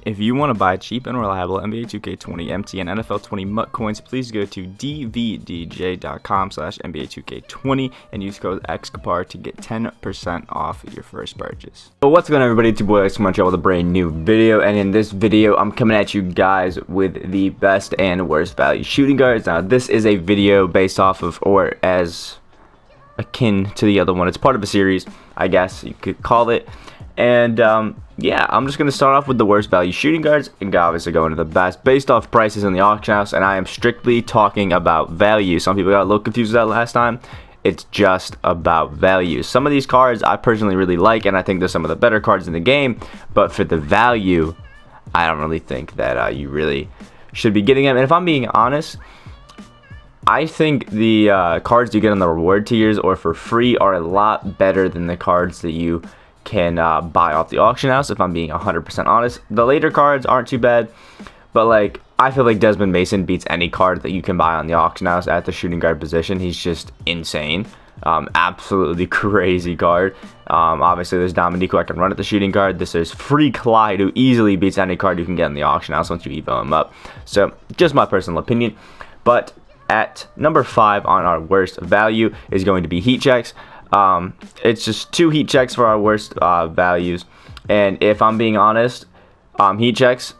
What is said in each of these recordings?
If you want to buy cheap and reliable Nba2K20 MT and NFL20 MUT coins, please go to dvdj.com/Nba2K20 and use code XKAPAR to get 10% off your first purchase. So what's going on, everybody? It's your boy XKAPAR with a brand new video, and in this video I'm coming at you guys with the best and worst value shooting guards. Now this is a video based off of, or as akin to the other one, it's part of a series, I guess you could call it. And yeah, I'm just going to start off with the worst value shooting guards and obviously go into the best based off prices in the auction house. And I am strictly talking about value. Some people got a little confused with that last time. It's just about value. Some of these cards I personally really like, and I think they're some of the better cards in the game. But for the value, I don't really think that you really should be getting them. And if I'm being honest, I think the cards you get on the reward tiers or for free are a lot better than the cards that you can buy off the auction house, if I'm being 100% honest. The later cards aren't too bad, but like I feel like Desmond Mason beats any card that you can buy on the auction house at the shooting guard position. He's just insane. Absolutely crazy card. Obviously there's Dominique, who I can run at the shooting guard. This is free Clyde, who easily beats any card you can get in the auction house once you evo him up. So just my personal opinion. But at number 5 on our worst value is going to be heat checks. It's just 2 heat checks for our worst values, and if I'm being honest, heat checks,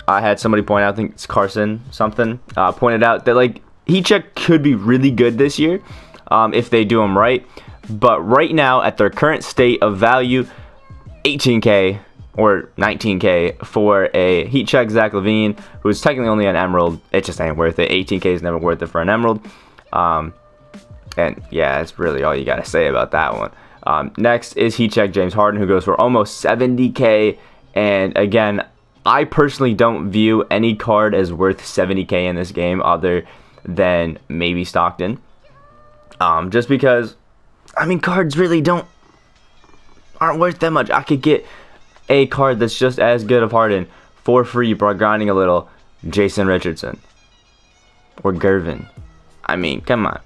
I had somebody point out, I think it's Carson something, pointed out that like heat check could be really good this year if they do them right, but right now at their current state of value, 18k or 19k for a heat check Zach LaVine, who's technically only an emerald. It just ain't worth it. 18k is never worth it for an emerald. And yeah, that's really all you gotta say about that one. Next is heat check James Harden, who goes for almost 70k. And again, I personally don't view any card as worth 70k in this game other than maybe Stockton. Just because, I mean, cards really aren't worth that much. I could get a card that's just as good of Harden for free by grinding a little, Jason Richardson or Gervin. I mean, come on.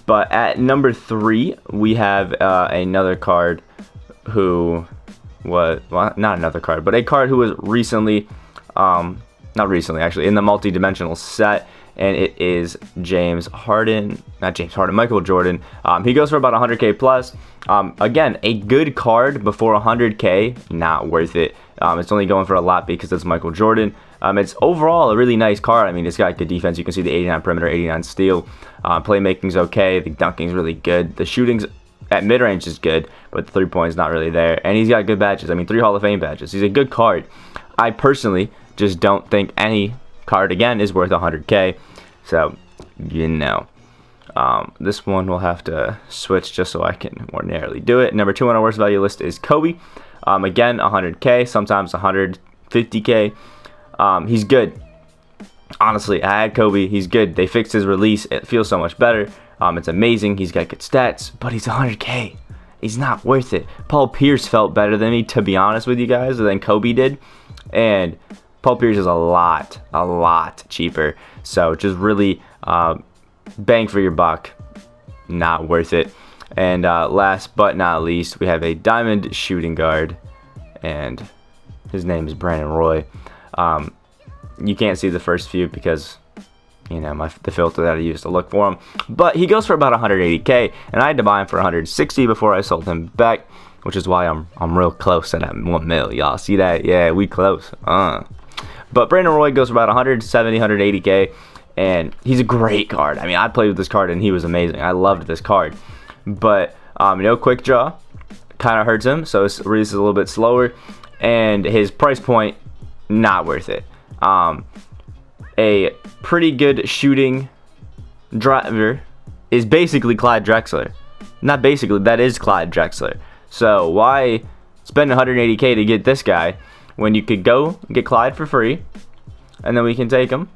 But at number 3, we have another card who was, well, not another card, but a card who was recently, not recently actually, in the multi-dimensional set, and it is Michael Jordan. He goes for about 100k plus. Again, a good card before 100k, not worth it. It's only going for a lot because it's Michael Jordan. It's overall a really nice card. I mean, it's got good defense. You can see the 89 perimeter, 89 steal. Playmaking's okay. The dunking's really good. The shooting's at mid-range is good, but the 3-point's not really there. And he's got good badges. I mean, 3 Hall of Fame badges. He's a good card. I personally just don't think any card, again, is worth 100k. So, you know. This one will have to switch just so I can more narrowly do it. Number 2 on our worst value list is Kobe. Again, 100k, sometimes 150k. He's good. Honestly, I had Kobe. He's good. They fixed his release. It feels so much better. It's amazing. He's got good stats, but he's 100k. He's not worth it. Paul Pierce felt better than me, to be honest with you guys, than Kobe did. And Paul Pierce is a lot cheaper. So just really bang for your buck. Not worth it. And last but not least, we have a diamond shooting guard, and his name is Brandon Roy. You can't see the first few because, you know, the filter that I used to look for him. But he goes for about 180k, and I had to buy him for 160 before I sold him back, which is why I'm real close to that 1 mil. Y'all see that? Yeah, we close. But Brandon Roy goes for about 170, 180k, and he's a great card. I mean, I played with this card, and he was amazing. I loved this card. But no quick draw, kind of hurts him, so his release is a little bit slower, and his price point, not worth it. A pretty good shooting driver is basically Clyde Drexler. Not basically, that is Clyde Drexler. So why spend 180k to get this guy when you could go get Clyde for free, and then we can take him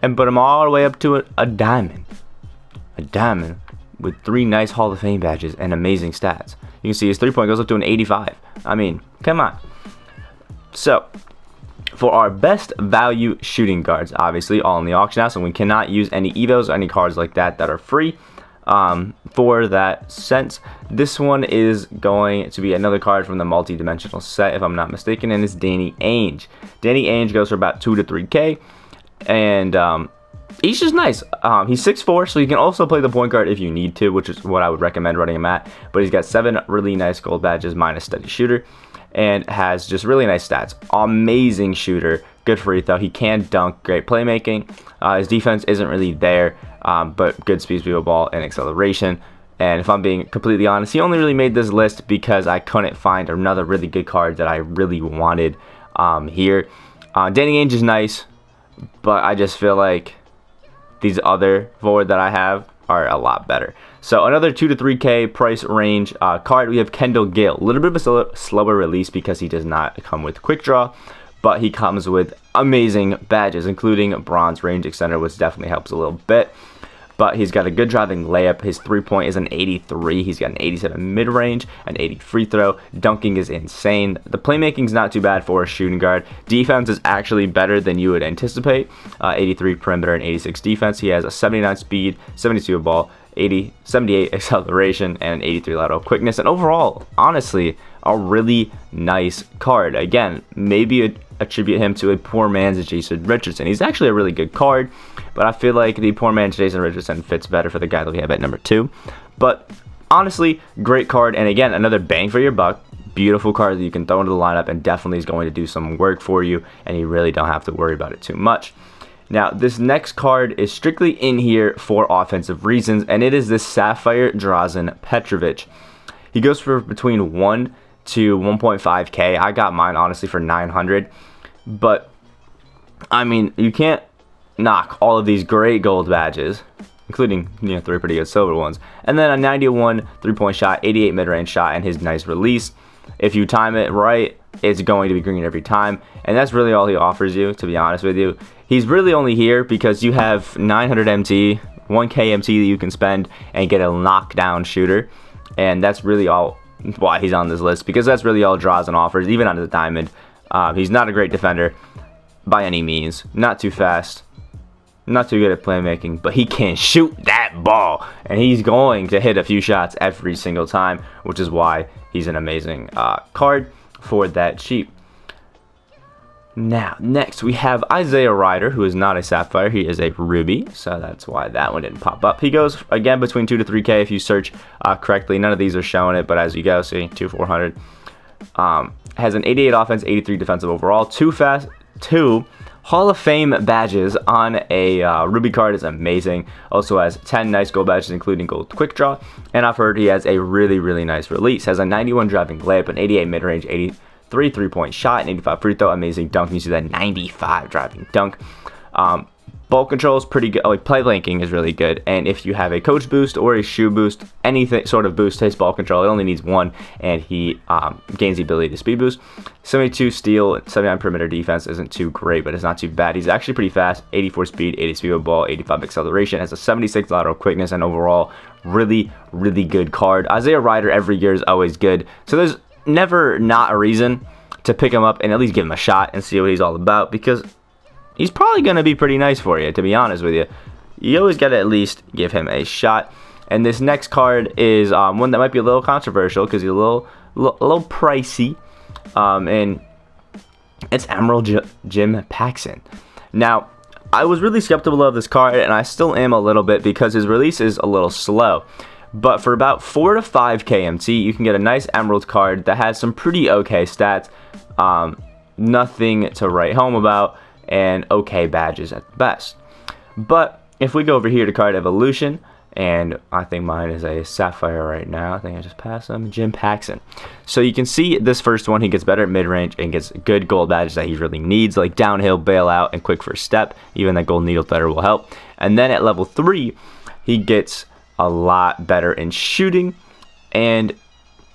and put him all the way up to a diamond. A diamond with 3 nice Hall of Fame badges and amazing stats. You can see his 3-point goes up to an 85. I mean, come on. So, for our best value shooting guards, obviously all in the auction house, and we cannot use any evos or any cards like that are free. for that sense. This one is going to be another card from the multi-dimensional set, if I'm not mistaken, and it's Danny Ainge. Danny Ainge goes for about 2 to 3K, and he's just nice. He's 6'4", so you can also play the point guard if you need to, which is what I would recommend running him at. But he's got 7 really nice gold badges minus steady shooter, and has just really nice stats. Amazing shooter, good free throw. He can dunk, great playmaking. His defense isn't really there, but good speed of ball and acceleration. And if I'm being completely honest, he only really made this list because I couldn't find another really good card that I really wanted here. Danny Ainge is nice, but I just feel like these other 4 that I have are a lot better. So another 2 to 3K price range card, we have Kendall Gill. A little bit of a slower release because he does not come with quick draw, but he comes with amazing badges, including bronze range extender, which definitely helps a little bit. But he's got a good driving layup. His 3-point is an 83. He's got an 87 mid-range, an 80 free throw. Dunking is insane. The playmaking's not too bad for a shooting guard. Defense is actually better than you would anticipate. 83 perimeter and 86 defense. He has a 79 speed, 72 ball, 78 acceleration, and an 83 lateral quickness. And overall, honestly, a really nice card. Again, maybe attribute him to a poor man's Jason Richardson. He's actually a really good card, but I feel like the poor man's Jason Richardson fits better for the guy that we have at number 2. But honestly, great card, and again, another bang for your buck. Beautiful card that you can throw into the lineup and definitely is going to do some work for you, and you really don't have to worry about it too much. Now, this next card is strictly in here for offensive reasons, and it is this Sapphire Drazen Petrovic. He goes for between 1 to 1.5K. I got mine, honestly, for 900. But, I mean, you can't knock all of these great gold badges, including 3 pretty good silver ones. And then a 91 3-point shot, 88 mid-range shot, and his nice release. If you time it right, it's going to be green every time. And that's really all he offers you, to be honest with you. He's really only here because you have 900 MT, 1K MT that you can spend and get a knockdown shooter. And that's really all why he's on this list, because that's really all Drazen offers, even on the diamond. He's not a great defender by any means. Not too fast. Not too good at playmaking, but he can shoot that ball. And he's going to hit a few shots every single time, which is why he's an amazing card for that cheap. Now, next we have Isaiah Ryder, who is not a Sapphire. He is a Ruby, so that's why that one didn't pop up. He goes, again, between 2 to 3K if you search correctly. None of these are showing it, but as you go, see, 2,400. Has an 88 offense, 83 defensive overall. 2 Hall of Fame badges on a Ruby card is amazing. Also has 10 nice gold badges, including gold quick draw. And I've heard he has a really, really nice release. Has a 91 driving layup, an 88 mid-range, 83 3-point shot, and 85 free throw. Amazing dunk. You see that 95 driving dunk. Ball control is pretty good. Like, playmaking is really good. And if you have a coach boost or a shoe boost, anything sort of boost his ball control, it only needs 1, and he gains the ability to speed boost. 72 steal, 79 perimeter defense isn't too great, but it's not too bad. He's actually pretty fast. 84 speed, 80 speed of ball, 85 acceleration. Has a 76 lateral quickness, and overall, really, really good card. Isaiah Ryder every year is always good. So there's never not a reason to pick him up and at least give him a shot and see what he's all about, because he's probably going to be pretty nice for you, to be honest with you. You always got to at least give him a shot. And this next card is one that might be a little controversial because he's a little pricey. And it's Emerald Jim Paxson. Now, I was really skeptical of this card, and I still am a little bit because his release is a little slow. But for about 4 to 5 KMT, you can get a nice Emerald card that has some pretty okay stats. Nothing to write home about, and okay badges at the best. But if we go over here to card evolution, and I think mine is a Sapphire right now. I think I just passed him, Jim Paxson. So you can see this first one, he gets better at mid-range and gets good gold badges that he really needs, like downhill, bailout, and quick first step. Even that gold needle threader will help. And then at level 3, he gets a lot better in shooting, and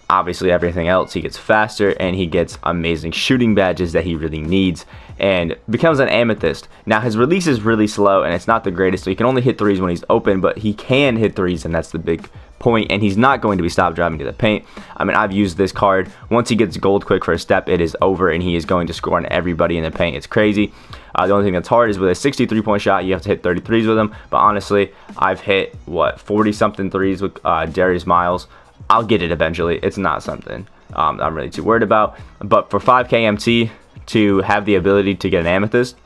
obviously everything else. He gets faster, and he gets amazing shooting badges that he really needs, and becomes an amethyst. Now, his release is really slow, and it's not the greatest, so he can only hit threes when he's open, but he can hit threes, and that's the big point, and he's not going to be stopped driving to the paint. I mean, I've used this card. Once he gets gold quick for a step, it is over, and he is going to score on everybody in the paint. It's crazy. The only thing that's hard is with a 63-point shot, you have to hit 33s with him. But honestly, I've hit, what, 40-something threes with Darius Miles. I'll get it eventually. It's not something I'm really too worried about. But for 5K MT to have the ability to get an amethyst,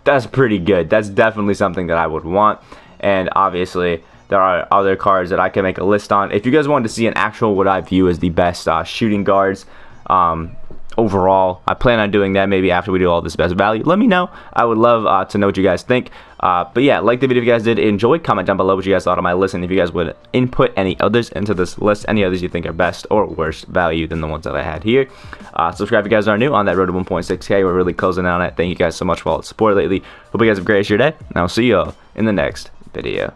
that's pretty good. That's definitely something that I would want. And obviously, there are other cards that I can make a list on. If you guys wanted to see an actual what I view as the best shooting guards overall, I plan on doing that maybe after we do all this best value. Let me know. I would love to know what you guys think. But yeah, like the video if you guys did enjoy. Comment down below what you guys thought of my list, and if you guys would input any others into this list, any others you think are best or worst value than the ones that I had here. Subscribe if you guys are new on that road to 1.6K. We're really closing on it. Thank you guys so much for all the support lately. Hope you guys have a great day, and I'll see you all in the next video.